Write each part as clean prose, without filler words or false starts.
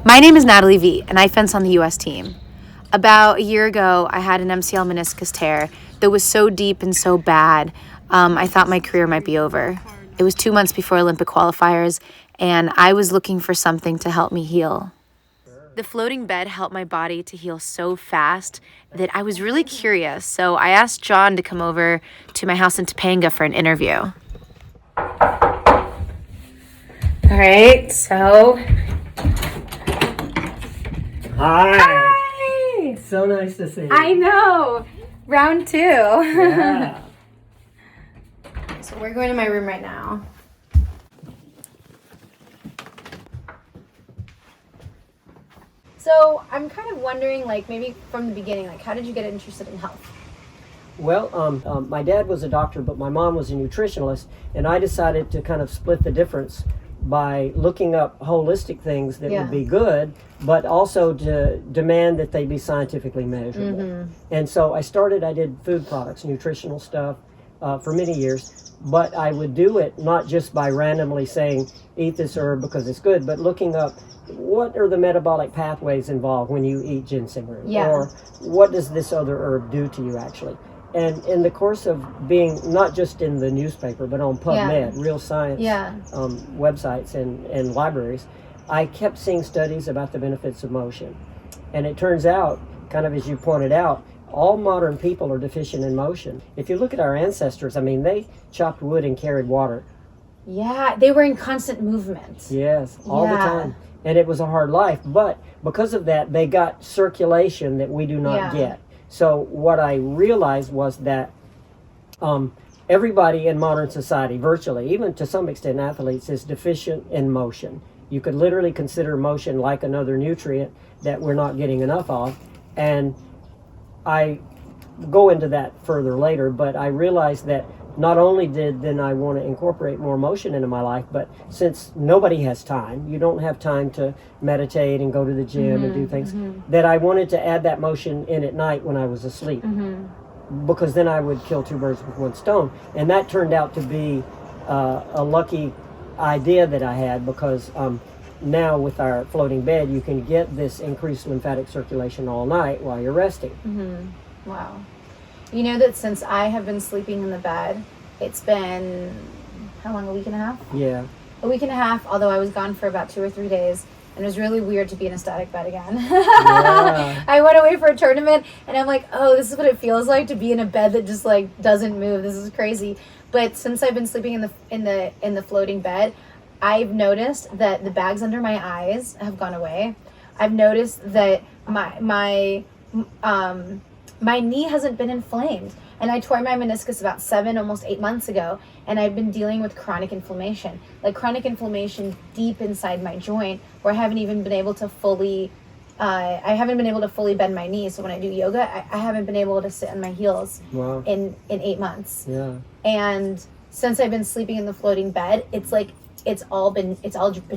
My name is Natalie V, and I fence on the U.S. team. About a year ago, I had an MCL meniscus tear that was so deep and so bad, I thought my career might be over. It was 2 months before Olympic qualifiers, and I was looking for something to help me heal. The floating bed helped my body to heal so fast that I was really curious, so I asked John to come over to my house in Topanga for an interview. All right, so... Hi! So nice to see you. I know! Round 2. Yeah. So we're going to my room right now. So I'm kind of wondering, like, maybe from the beginning, like, how did you get interested in health? Well, my dad was a doctor, but my mom was a nutritionalist, and I decided to kind of split the difference by looking up holistic things that would be good, but also to demand that they be scientifically measurable. Mm-hmm. And so I did food products, nutritional stuff, for many years, but I would do it not just by randomly saying, eat this herb because it's good, but looking up what are the metabolic pathways involved when you eat ginseng root, or what does this other herb do to you actually. And in the course of being not just in the newspaper, but on PubMed, real science websites and libraries, I kept seeing studies about the benefits of motion. And it turns out, kind of as you pointed out, all modern people are deficient in motion. If you look at our ancestors, I mean, they chopped wood and carried water. Yeah, they were in constant movement. Yes, all the time. And it was a hard life. But because of that, they got circulation that we do not get. So what I realized was that everybody in modern society, virtually, even to some extent athletes, is deficient in motion. You could literally consider motion like another nutrient that we're not getting enough of. And I go into that further later, but I realized that not only did then I want to incorporate more motion into my life, but since nobody has time, you don't have time to meditate and go to the gym and do things, that I wanted to add that motion in at night when I was asleep, because then I would kill two birds with one stone. And that turned out to be a lucky idea that I had, because now with our floating bed, you can get this increased lymphatic circulation all night while you're resting. Wow. You know that since I have been sleeping in the bed, it's been, how long, a week and a half? Yeah. A week and a half, although I was gone for about 2 or 3 days. And it was really weird to be in a static bed again. I went away for a tournament, and I'm like, oh, this is what it feels like to be in a bed that just, like, doesn't move. This is crazy. But since I've been sleeping in the floating bed, I've noticed that the bags under my eyes have gone away. I've noticed that my knee hasn't been inflamed, and I tore my meniscus about 7, almost 8 months ago, and I've been dealing with chronic inflammation, like chronic inflammation deep inside my joint, where I haven't even been able to fully bend my knee. So when I do yoga, I haven't been able to sit on my heels in 8 months. Yeah. And since I've been sleeping in the floating bed, it's like it's all been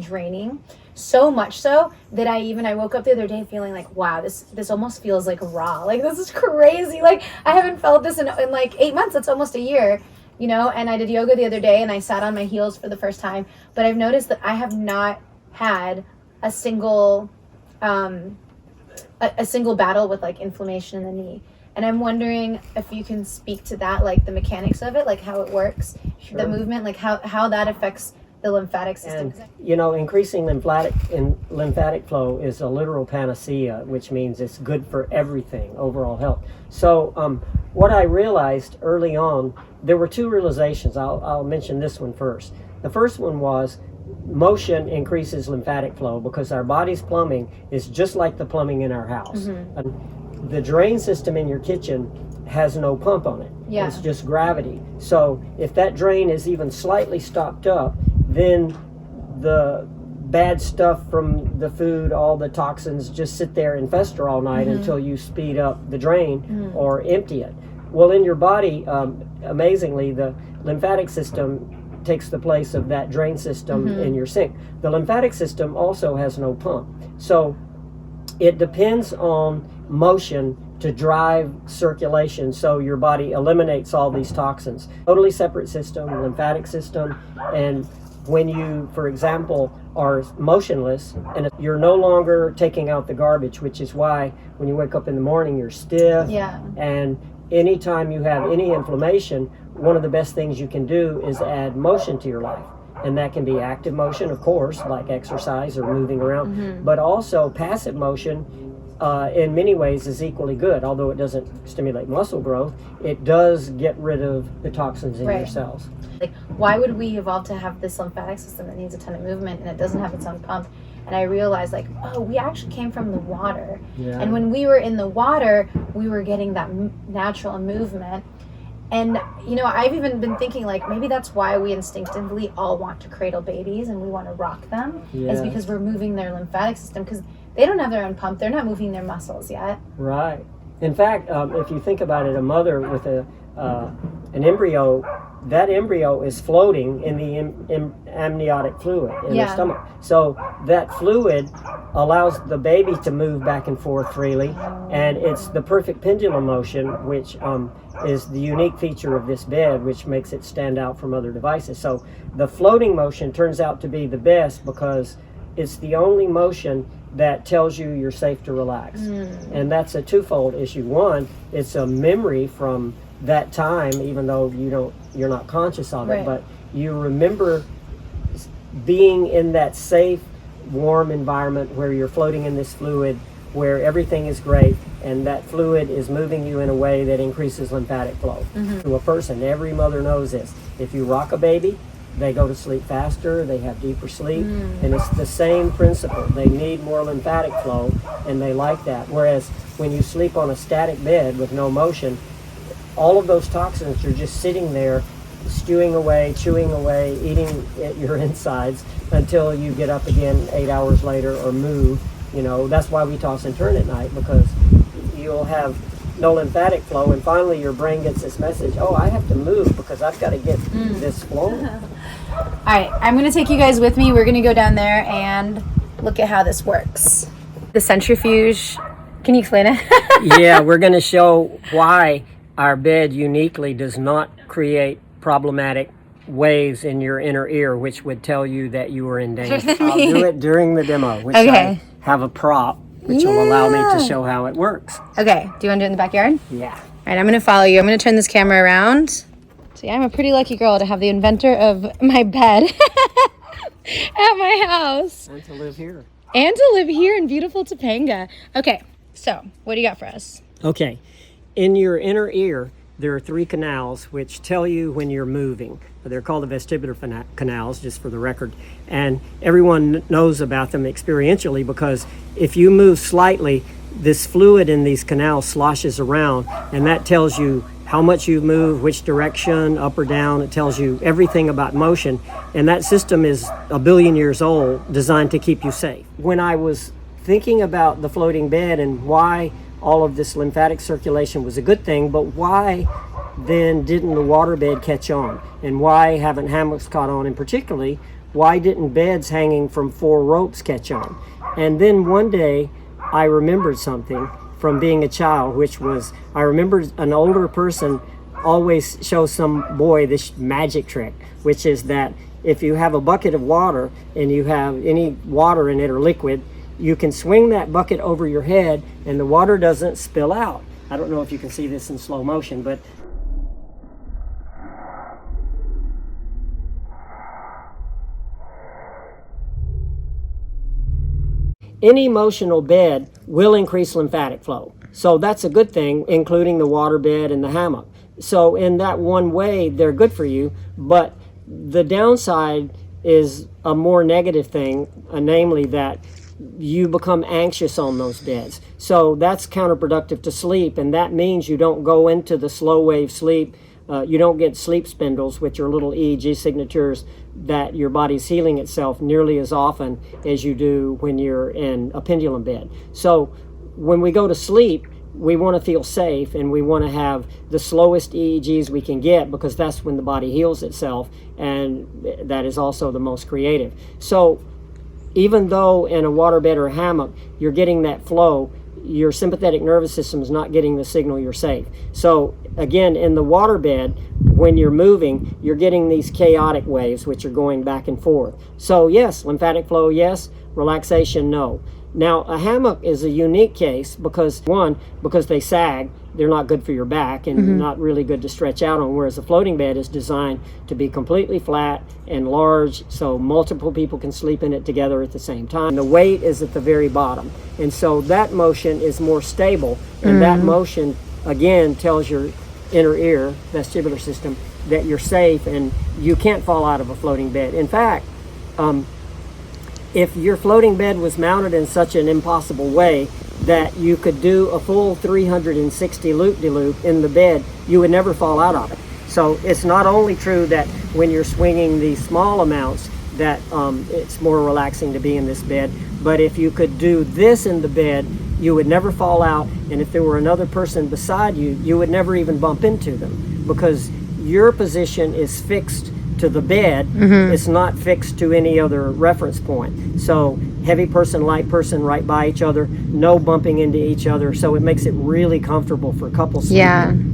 draining. So much so that I woke up the other day feeling like, wow, this almost feels like raw. Like, this is crazy. Like, I haven't felt this in like 8 months. It's almost a year, you know? And I did yoga the other day, and I sat on my heels for the first time. But I've noticed that I have not had a single battle with, like, inflammation in the knee. And I'm wondering if you can speak to that, like the mechanics of it, like how it works, the movement, like how that affects the lymphatic system. And, you know, increasing lymphatic flow is a literal panacea, which means it's good for everything, overall health. So what I realized early on, there were 2 realizations. I'll mention this one first. The first one was motion increases lymphatic flow because our body's plumbing is just like the plumbing in our house. The drain system in your kitchen has no pump on it. It's just gravity. So if that drain is even slightly stopped up, then the bad stuff from the food, all the toxins, just sit there and fester all night until you speed up the drain or empty it. Well, in your body, amazingly, the lymphatic system takes the place of that drain system in your sink. The lymphatic system also has no pump. So it depends on motion to drive circulation, so your body eliminates all these toxins. Totally separate system, lymphatic system, and when you, for example, are motionless and you're no longer taking out the garbage, which is why when you wake up in the morning you're stiff. Yeah. And anytime you have any inflammation, one of the best things you can do is add motion to your life. And that can be active motion, of course, like exercise or moving around, but also passive motion in many ways is equally good. Although it doesn't stimulate muscle growth, it does get rid of the toxins in your cells. Like, why would we evolve to have this lymphatic system that needs a ton of movement and it doesn't have its own pump? And I realized, like, oh, we actually came from the water. Yeah. And when we were in the water, we were getting that natural movement. And, you know, I've even been thinking, like, maybe that's why we instinctively all want to cradle babies and we want to rock them, is because we're moving their lymphatic system, because they don't have their own pump. They're not moving their muscles yet. Right. In fact, if you think about it, a mother with an embryo, that embryo is floating in the amniotic fluid in the stomach. So that fluid allows the baby to move back and forth freely, and it's the perfect pendulum motion, which is the unique feature of this bed, which makes it stand out from other devices. So the floating motion turns out to be the best because it's the only motion that tells you you're safe to relax. And that's a twofold issue. One, it's a memory from that time, even though you're not conscious of it, but you remember being in that safe, warm environment where you're floating in this fluid, where everything is great, and that fluid is moving you in a way that increases lymphatic flow to a person. Every mother knows this. If you rock a baby, they go to sleep faster, they have deeper sleep, and it's the same principle. They need more lymphatic flow, and they like that. Whereas when you sleep on a static bed with no motion, all of those toxins are just sitting there, stewing away, chewing away, eating at your insides until you get up again 8 hours later or move. You know, that's why we toss and turn at night, because you'll have no lymphatic flow, and finally your brain gets this message, oh, I have to move because I've got to get this flowing. All right, I'm going to take you guys with me. We're going to go down there and look at how this works. The centrifuge, can you explain it? Yeah, we're going to show why our bed uniquely does not create problematic waves in your inner ear, which would tell you that you are in danger. I'll do it during the demo, which I have a prop, which will allow me to show how it works. Okay, do you want to do it in the backyard? Yeah. All right, I'm going to follow you. I'm going to turn this camera around. So yeah, I'm a pretty lucky girl to have the inventor of my bed at my house. And to live here. And to live here in beautiful Topanga. Okay, so what do you got for us? Okay, in your inner ear, there are 3 canals which tell you when you're moving. They're called the vestibular canals, just for the record. And everyone knows about them experientially, because if you move slightly, this fluid in these canals sloshes around, and that tells you how much you move, which direction, up or down. It tells you everything about motion. And that system is 1 billion years old, designed to keep you safe. When I was thinking about the floating bed and why all of this lymphatic circulation was a good thing, but why then didn't the waterbed catch on? And why haven't hammocks caught on? And particularly, why didn't beds hanging from 4 ropes catch on? And then one day, I remembered something from being a child, which was, I remembered an older person always show some boy this magic trick, which is that if you have a bucket of water and you have any water in it or liquid, you can swing that bucket over your head and the water doesn't spill out. I don't know if you can see this in slow motion, but any emotional bed will increase lymphatic flow. So that's a good thing, including the water bed and the hammock. So in that one way, they're good for you, but the downside is a more negative thing, namely that you become anxious on those beds. So that's counterproductive to sleep, and that means you don't go into the slow wave sleep. You don't get sleep spindles, which are little EEG signatures that your body's healing itself nearly as often as you do when you're in a pendulum bed. So when we go to sleep, we want to feel safe, and we want to have the slowest EEGs we can get, because that's when the body heals itself, and that is also the most creative. So even though in a waterbed or a hammock you're getting that flow, your sympathetic nervous system is not getting the signal you're safe. So again, in the waterbed, when you're moving, you're getting these chaotic waves which are going back and forth. So yes, lymphatic flow, yes. Relaxation, no. Now, a hammock is a unique case because, one, because they sag, they're not good for your back and not really good to stretch out on, whereas a floating bed is designed to be completely flat and large so multiple people can sleep in it together at the same time. The weight is at the very bottom, and so that motion is more stable, and that motion, again, tells your inner ear, vestibular system, that you're safe and you can't fall out of a floating bed. In fact, if your floating bed was mounted in such an impossible way that you could do a full 360 loop-de-loop in the bed, you would never fall out of it. So it's not only true that when you're swinging these small amounts that it's more relaxing to be in this bed, but if you could do this in the bed, you would never fall out, and if there were another person beside you, you would never even bump into them because your position is fixed to the bed. It's not fixed to any other reference point. So heavy person, light person right by each other, no bumping into each other. So it makes it really comfortable for couples sleeping.